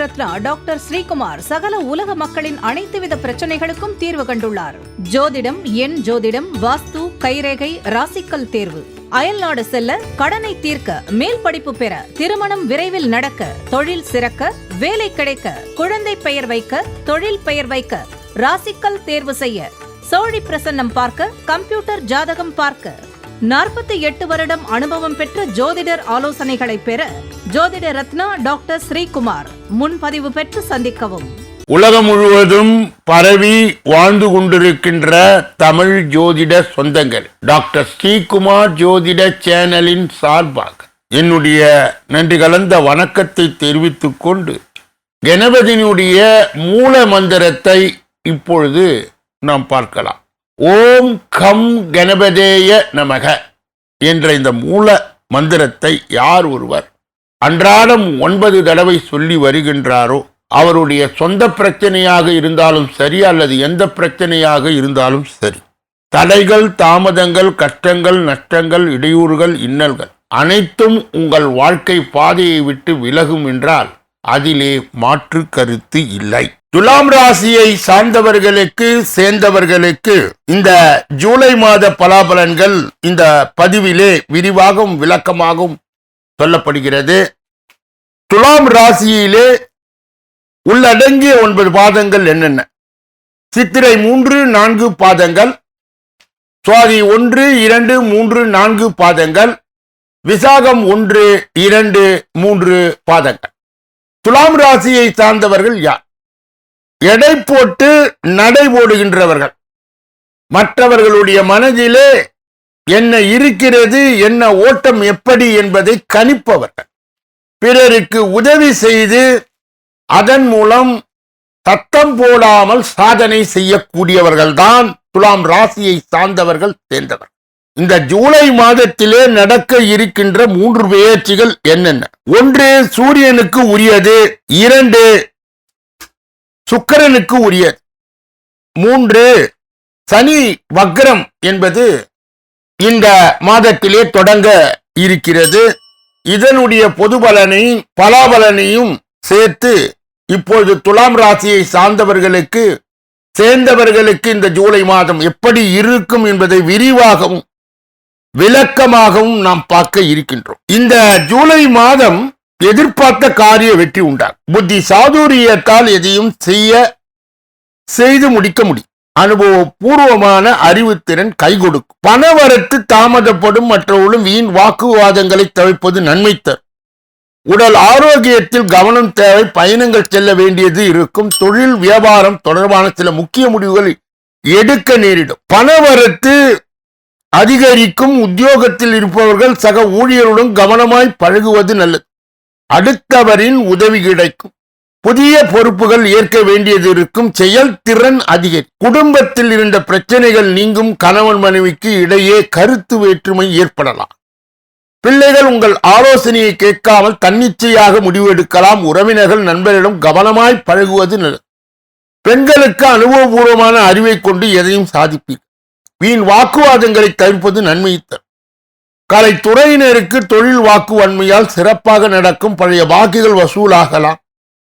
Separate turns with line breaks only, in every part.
Ratna doctor Sreekumar சகல உலக மக்களின் அனைத்து வித பிரச்சனைகளுக்கும் தீர்வு கண்டுள்ளார். ஜோதிடம், எண் ஜோதிடம், வாஸ்து, கைரேகை, ராசிக்கல் தேர்வு, அயல்நாடு செல்ல, கடனை தீர்க்க, மேல் படிப்பு பெற, திருமணம் விரைவில் நடக்க, தொழில் சிறக்க, வேலை கிடைக்க, குழந்தை பெயர் வைக்க, தொழில் பெயர் வைக்க, ராசிக்கல் தேர்வு செய்ய, சோழி பிரசன்னம் பார்க்க, கம்ப்யூட்டர் ஜாதகம் பார்க்க, 48 வருடம் அனுபவம் பெற்ற ஜோதிடர் ஆலோசனைகளை பெற ஜோதிட ரத்னா டாக்டர் ஸ்ரீகுமார் முன்பதிவு பெற்று சந்திக்கவும்.
உலகம் முழுவதும் பரவி வாழ்ந்து கொண்டிருக்கின்ற தமிழ் ஜோதிட சொந்தங்கள், டாக்டர் ஸ்ரீகுமார் ஜோதிட சேனலின் சார்பாக என்னுடைய நன்றி கலந்த வணக்கத்தை தெரிவித்துக் கொண்டு கணபதியினுடைய மூல மந்திரத்தை இப்பொழுது நாம் பார்க்கலாம். ஓம் கம் கணபதேய நமக என்ற இந்த மூல மந்திரத்தை யார் ஒருவர் அன்றாடம் 9 தடவை சொல்லி வருகின்றாரோ அவருடைய சொந்த பிரச்சனையாக இருந்தாலும் சரி அல்லது எந்த பிரச்சனையாக இருந்தாலும் சரி, தடைகள், தாமதங்கள், கஷ்டங்கள், நஷ்டங்கள், இடையூறுகள், இன்னல்கள் அனைத்தும் உங்கள் வாழ்க்கை பாதையை விட்டு விலகும் என்றால் அதிலே மாற்று கருத்து இல்லை. துலாம் ராசியை சார்ந்தவர்களுக்கு சேர்ந்தவர்களுக்கு இந்த ஜூலை மாத பலாபலன்கள் இந்த பதிவிலே விரிவாகவும் விளக்கமாகவும் சொல்லப்படுகிறது. துலாம் ராசியிலே உள்ளடங்கிய 9 பாதங்கள் என்னென்ன? சித்திரை 3, 4 பாதங்கள், சுவாதி 1, 2, 3, 4 பாதங்கள், விசாகம் 1, 2, 3 பாதங்கள். துலாம் ராசியை சார்ந்தவர்கள் யார்? எடை போட்டு நடை போடுகின்றவர்கள், மற்றவர்களுடைய மனதிலே என்ன இருக்கிறது, என்ன ஓட்டம் எப்படி என்பதை கணிப்பவர்கள், பிறருக்கு உதவி செய்து அதன் மூலம் சத்தம் போடாமல் சாதனை செய்யக்கூடியவர்கள் தான் துலாம் ராசியை சார்ந்தவர்கள் சேர்ந்தவர். இந்த ஜூலை மாதத்திலே நடக்க இருக்கின்ற 3 பெயர்ச்சிகள் என்னென்ன? 1 சூரியனுக்கு உரியது, 2 சுக்கிரனுக்கு உரியது, 3 சனி வக்ரம் என்பது இந்த மாதத்திலே தொடங்க இருக்கிறது. இதனுடைய பொது பலனையும் பலாபலனையும் சேர்த்து இப்பொழுது துலாம் ராசியை சார்ந்தவர்களுக்கு சேர்ந்தவர்களுக்கு இந்த ஜூலை மாதம் எப்படி இருக்கும் என்பதை விரிவாகவும் விளக்கமாகவும் நாம் பார்க்க இருக்கின்றோம். இந்த ஜூலை மாதம் எதிர்பார்த்த காரிய வெற்றி உண்டாகும். புத்தி சாதுரியத்தால் எதையும் செய்து முடிக்க முடியும். அனுபவபூர்வமான அறிவுத்திறன் கை கொடுக்கும். பணவரத்து தாமதப்படும். மற்றவர்களும் வீண் வாக்குவாதங்களை தவிர்ப்பது நன்மை தரும். உடல் ஆரோக்கியத்தில் கவனம் தேவை. பயணங்கள் செல்ல வேண்டியது இருக்கும். தொழில் வியாபாரம் தொடர்பான சில முக்கிய முடிவுகள் எடுக்க நேரிடும். பணவரத்து அதிகரிக்கும். உத்தியோகத்தில் இருப்பவர்கள் சக ஊழியருடன் கவனமாய் பழகுவது நல்லது. அடுத்தவரின் உதவி கிடைக்கும். புதிய பொறுப்புகள் ஏற்க வேண்டியது இருக்கும். செயல்திறன் அதிகரிக்கும். குடும்பத்தில் இருந்த பிரச்சனைகள் நீங்கும். கணவன் மனைவிக்கு இடையே கருத்து வேற்றுமை ஏற்படலாம். பிள்ளைகள் உங்கள் ஆலோசனையை கேட்காமல் தன்னிச்சையாக முடிவெடுக்கலாம். உறவினர்கள், நண்பர்களிடம் கவனமாய் பழகுவது நல்லது. பெண்களுக்கு அனுபவபூர்வமான அறிவை கொண்டு எதையும் சாதிப்பீர்கள். வீண் வாக்குவாதங்களை தவிர்ப்பது நன்மை தரும். கலைத்துறையினருக்கு தொழில் வாக்குவன்மையால் சிறப்பாக நடக்கும். பழைய பாக்கிகள் வசூலாகலாம்.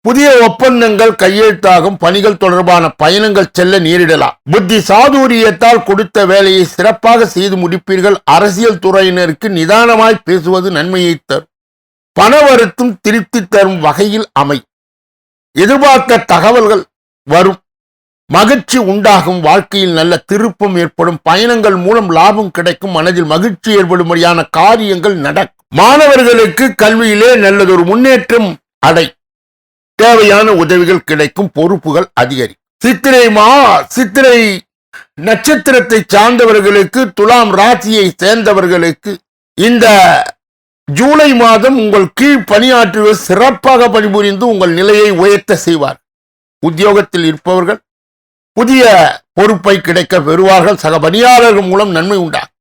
புதிய ஒப்பந்தங்கள் கையெழுத்தாகும். பணிகள் தொடர்பான பயணங்கள் செல்ல நேரிடலாம். புத்தி சாதுரியத்தால் கொடுத்த வேலையை சிறப்பாக செய்து முடிப்பீர்கள். அரசியல் துறையினருக்கு நிதானமாய் பேசுவது நன்மையை தரும். பணவரத்தும் திருப்தி தரும் வகையில் அமையும். எதிர்பார்த்த தகவல்கள் வரும். மகிழ்ச்சி உண்டாகும். வாழ்க்கையில் நல்ல திருப்பம் ஏற்படும். பயணங்கள் மூலம் லாபம் கிடைக்கும். மனதில் மகிழ்ச்சி ஏற்படும்படியான காரியங்கள் நடக்கும். மாணவர்களுக்கு கல்வியிலே நல்லதொரு முன்னேற்றம் அடை. தேவையான உதவிகள் கிடைக்கும். பொறுப்புகள் அதிகரிக்கும். சித்திரை நட்சத்திரத்தை சார்ந்தவர்களுக்கு, துலாம் ராசியை சேர்ந்தவர்களுக்கு இந்த ஜூலை மாதம் உங்கள் கீழ் பணியாற்றுவது சிறப்பாக பணிபுரிந்து உங்கள் நிலையை உயர்த்த செய்வார். உத்தியோகத்தில் இருப்பவர்கள் புதிய பொறுப்பை கிடைக்க பெறுவார்கள். சக பணியாளர்கள் மூலம் நன்மை உண்டாகும்.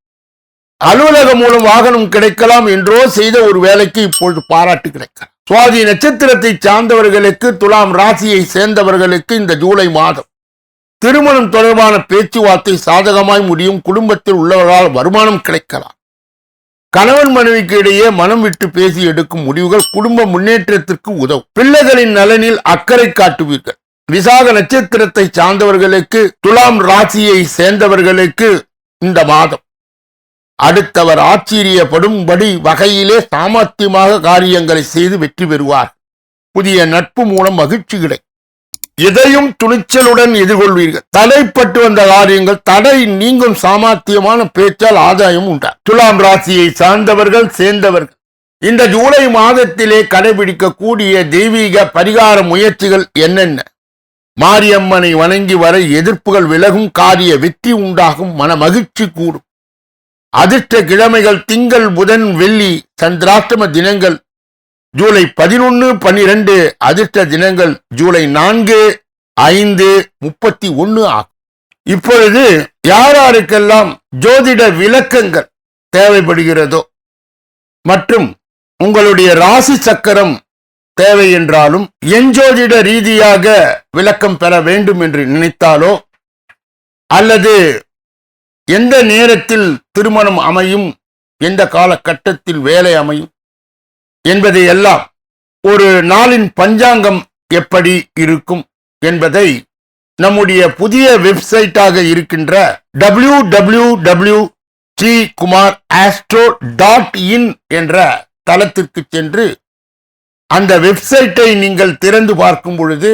அலுவலகம் மூலம் வாகனம் கிடைக்கலாம். என்றோ செய்த ஒரு வேலைக்கு இப்பொழுது பாராட்டு கிடைக்கலாம். சுவாதி நட்சத்திரத்தை சார்ந்தவர்களுக்கு, துலாம் ராசியை சேர்ந்தவர்களுக்கு இந்த ஜூலை மாதம் திருமணம் தொடர்பான பேச்சுவார்த்தை சாதகமாய் முடியும். குடும்பத்தில் உள்ளவர்களால் வருமானம் கிடைக்கலாம். கணவன் மனைவிக்கு இடையே மனம் விட்டு பேசி எடுக்கும் முடிவுகள் குடும்ப முன்னேற்றத்திற்கு உதவும். பிள்ளைகளின் நலனில் அக்கறை காட்டுவீர்கள். விசாக நட்சத்திரத்தை சார்ந்தவர்களுக்கு, துலாம் ராசியை சேர்ந்தவர்களுக்கு இந்த மாதம் அடுத்தவர் ஆச்சரியப்படும்படி வகையிலே சாமர்த்தியமாக காரியங்களை செய்து வெற்றி பெறுவார். புதிய நட்பு மூலம் மகிழ்ச்சி கிடைக்கும். எதையும் துணிச்சலுடன் எதிர்கொள்வீர்கள். தடைப்பட்டு வந்த காரியங்கள் தடை நீங்கும். சாமர்த்தியமான பேச்சால் ஆதாயம் உண்டா. துலாம் ராசியை சார்ந்தவர்கள் சேர்ந்தவர்கள் இந்த ஜூலை மாதத்திலே கடைபிடிக்கக்கூடிய தெய்வீக பரிகார முயற்சிகள் என்னென்ன? மாரியம்மனை வணங்கி வர எதிர்ப்புகள் விலகும். காரிய வெற்றி உண்டாகும். மன மகிழ்ச்சி கூடும். அதிர்ஷ்ட கிழமைகள் திங்கள், புதன், வெள்ளி. சந்திராஷ்டம தினங்கள் ஜூலை 11, 12. அதிர்ஷ்ட தினங்கள் ஜூலை 4, 5, 31 ஆகும். இப்பொழுது யாருக்கெல்லாம் ஜோதிட விளக்கங்கள் தேவைப்படுகிறதோ மற்றும் உங்களுடைய ராசி சக்கரம் தேவை என்றாலும், எஞ்சோதிட ரீதியாக விளக்கம் பெற வேண்டும் என்று நினைத்தாலோ, அல்லது எந்த நேரத்தில் திருமணம் அமையும், எந்த காலகட்டத்தில் வேலை அமையும் என்பதை எல்லாம், ஒரு நாளின் பஞ்சாங்கம் எப்படி இருக்கும் என்பதை நம்முடைய புதிய வெப்சைட்டாக இருக்கின்ற www.kumaraastro.in என்ற தளத்திற்கு சென்று அந்த வெப்சைட்டை நீங்கள் திறந்து பார்க்கும் பொழுது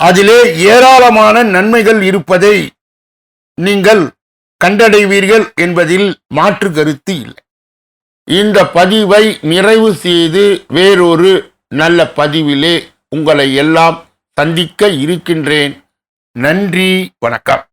அதிலே ஏராளமான நன்மைகள் இருப்பதை நீங்கள் கண்டடைவீர்கள் என்பதில் மாற்று கருத்து இல்லை. இந்த பதிவை நிறைவு செய்து வேறொரு நல்ல பதிவிலே உங்களை எல்லாம் சந்திக்க இருக்கின்றேன். நன்றி, வணக்கம்.